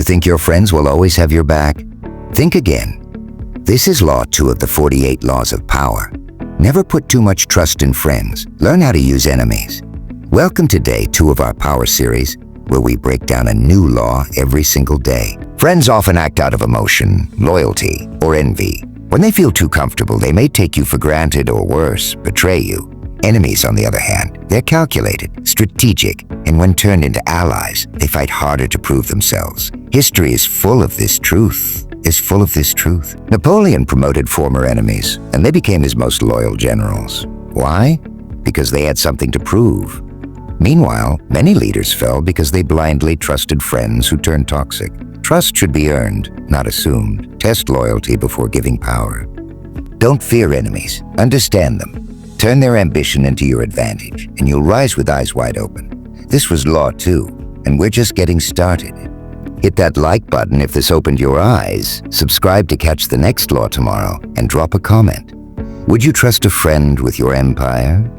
You think your friends will always have your back? Think again. This is Law 2 of the 48 Laws of Power. Never put too much trust in friends. Learn how to use enemies. Welcome to Day 2 of our Power series, where we break down a new law every single day. Friends often act out of emotion, loyalty, or envy. When they feel too comfortable, they may take you for granted or worse, betray you. Enemies, on the other hand, they're calculated, strategic, and when turned into allies, they fight harder to prove themselves. History is full of this truth. Napoleon promoted former enemies, and they became his most loyal generals. Why? Because they had something to prove. Meanwhile, many leaders fell because they blindly trusted friends who turned toxic. Trust should be earned, not assumed. Test loyalty before giving power. Don't fear enemies. Understand them. Turn their ambition into your advantage, and you'll rise with eyes wide open. This was Law 2, and we're just getting started. Hit that like button if this opened your eyes, subscribe to catch the next law tomorrow, and drop a comment. Would you trust a friend with your empire?